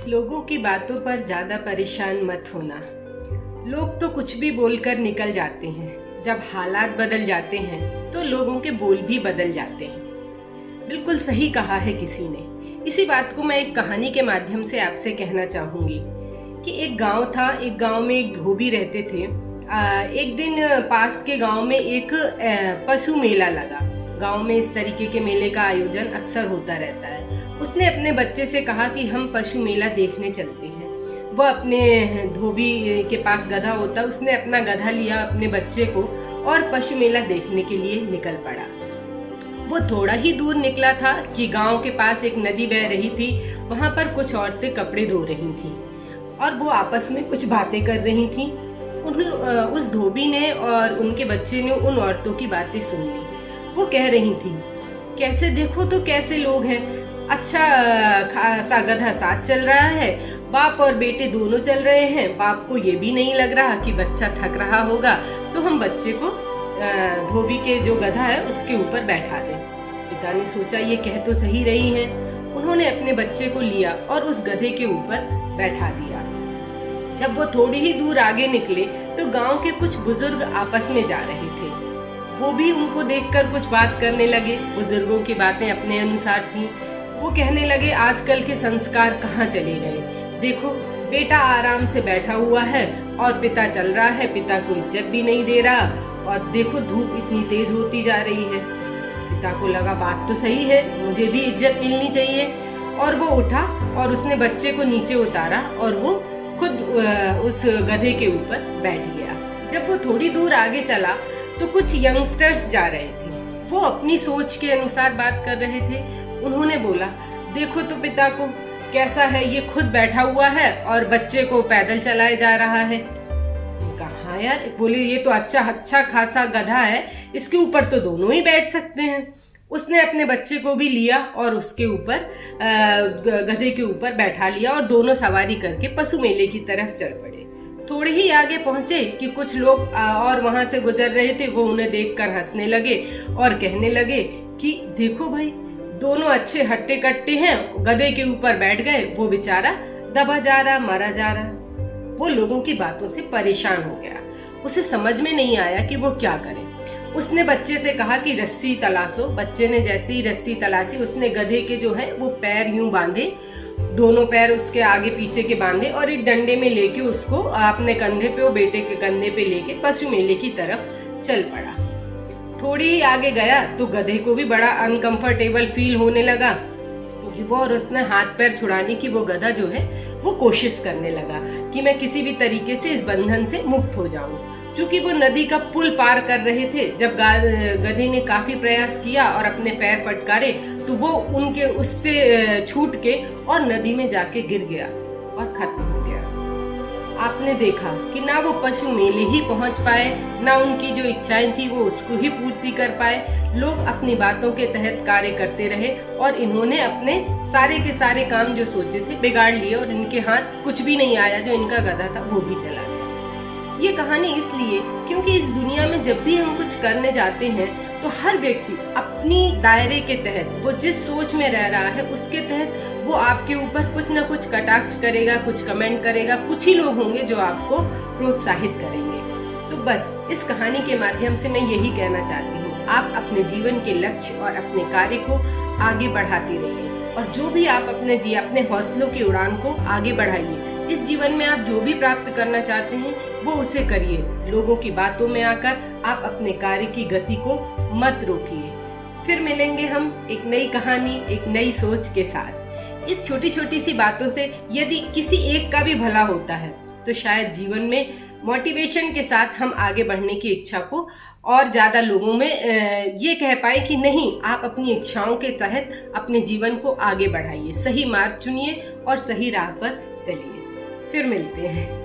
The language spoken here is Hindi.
लोगों की बातों पर ज्यादा परेशान मत होना। लोग तो कुछ भी बोलकर निकल जाते हैं। जब हालात बदल जाते हैं तो लोगों के बोल भी बदल जाते हैं। बिल्कुल सही कहा है किसी ने। इसी बात को मैं एक कहानी के माध्यम से आपसे कहना चाहूंगी कि एक गांव था। एक गांव में एक धोबी रहते थे। एक दिन पास के गांव में एक पशु मेला लगा। गांव में इस तरीके के मेले का आयोजन अक्सर होता रहता है। उसने अपने बच्चे से कहा कि हम पशु मेला देखने चलते हैं। वह अपने धोबी के पास गधा होता, उसने अपना गधा लिया अपने बच्चे को और पशु मेला देखने के लिए निकल पड़ा। वो थोड़ा ही दूर निकला था कि गांव के पास एक नदी बह रही थी। वहां पर कुछ औरतें कपड़े धो रही थीं और वो आपस में कुछ बातें कर रही थीं। उस धोबी ने और उनके बच्चे ने उन औरतों की बातें सुन ली। वो कह रही थी, कैसे देखो तो कैसे लोग हैं। अच्छा खासा गधा साथ चल रहा है, बाप और बेटे दोनों चल रहे हैं। बाप को ये भी नहीं लग रहा कि बच्चा थक रहा होगा, तो हम बच्चे को धोबी के जो गधा है उसके ऊपर बैठा दें। पिता ने सोचा ये कह तो सही रही है। उन्होंने अपने बच्चे को लिया और उस गधे के ऊपर बैठा दिया। जब वो थोड़ी ही दूर आगे निकले तो गांव के कुछ बुजुर्ग आपस में जा रहे थे। वो भी उनको देखकर कुछ बात करने लगे। बुजुर्गों की बातें अपने अनुसार थीं। वो कहने लगे, आजकल के संस्कार कहाँ चले गए। देखो बेटा आराम से बैठा हुआ है और पिता चल रहा है, पिता को इज्जत भी नहीं दे रहा। और देखो धूप इतनी तेज होती जा रही है। पिता को लगा बात तो सही है, मुझे भी इज्जत मिलनी चाहिए। और वो उठा और उसने बच्चे को नीचे उतारा और वो खुद उस गधे के ऊपर बैठ गया। जब वो थोड़ी दूर आगे चला तो कुछ यंगस्टर्स जा रहे थे। वो अपनी सोच के अनुसार बात कर रहे थे। उन्होंने बोला, देखो तो पिता को कैसा है, ये खुद बैठा हुआ है और बच्चे को पैदल चलाए जा रहा है। कहा यार, बोले ये तो अच्छा खासा गधा है, इसके ऊपर तो दोनों ही बैठ सकते हैं। उसने अपने बच्चे को भी लिया और उसके ऊपर गधे के ऊपर बैठा लिया और दोनों सवारी करके पशु मेले की तरफ चल पड़े। थोड़े ही आगे पहुंचे कि कुछ लोग और वहां से गुजर रहे थे। वो उन्हें देखकर हंसने लगे और कहने लगे कि देखो भाई, दोनों अच्छे हट्टे कट्टे हैं, गधे के ऊपर बैठ गए, वो बेचारा दबा जा रहा, मारा जा रहा। वो लोगों की बातों से परेशान हो गया। उसे समझ में नहीं आया कि वो क्या करे। उसने बच्चे से कहा कि रस्सी तलाशो। बच्चे ने जैसे ही रस्सी तलाशी, उसने गधे के जो है वो पैर यूं बांधे, दोनों पैर उसके आगे पीछे के बांधे और एक डंडे में लेके उसको अपने कंधे पे और बेटे के कंधे पे लेके पशु मेले की तरफ चल पड़ा। थोड़ी ही आगे गया तो गधे को भी बड़ा अनकंफर्टेबल फील होने लगा कि वो, और उसने हाथ पैर छुड़ाने की वो गधा जो है वो कोशिश करने लगा कि मैं किसी भी तरीके से इस बंधन से मुक्त हो जाऊं। चूंकि वो नदी का पुल पार कर रहे थे, जब गधे ने काफी प्रयास किया और अपने पैर पटकारे तो वो उनके उससे छूट के और नदी में जाके गिर गया और खत्म हो गया। आपने देखा कि ना वो पशु मेले ही पहुंच पाए, ना उनकी जो इच्छाएं थी वो उसको ही पूर्ति कर पाए। लोग अपनी बातों के तहत कार्य करते रहे और इन्होंने अपने सारे के सारे काम जो सोचे थे बिगाड़ लिए और इनके हाथ कुछ भी नहीं आया। जो इनका गधा था वो भी चला गया। ये कहानी इसलिए क्योंकि इस दुनिया में जब भी हम कुछ करने जाते हैं तो हर व्यक्ति अपनी दायरे के तहत, वो जिस सोच में रह रहा है उसके तहत वो आपके ऊपर कुछ न कुछ कटाक्ष करेगा, कुछ कमेंट करेगा। कुछ ही लोग होंगे जो आपको प्रोत्साहित करेंगे। तो बस इस कहानी के माध्यम से मैं यही कहना चाहती हूँ, आप अपने जीवन के लक्ष्य और अपने कार्य को आगे बढ़ाते रहिए और जो भी आप अपने हौसलों की उड़ान को आगे बढ़ाइए। इस जीवन में आप जो भी प्राप्त करना चाहते हैं वो उसे करिए। लोगों की बातों में आकर आप अपने कार्य की गति को मत रोकिए। फिर मिलेंगे हम एक नई कहानी, एक नई सोच के साथ। इस छोटी छोटी सी बातों से यदि किसी एक का भी भला होता है तो शायद जीवन में मोटिवेशन के साथ हम आगे बढ़ने की इच्छा को और ज्यादा लोगों में ये कह पाए कि नहीं, आप अपनी इच्छाओं के तहत अपने जीवन को आगे बढ़ाइए, सही मार्ग चुनिए और सही राह पर चलिए। फिर मिलते हैं।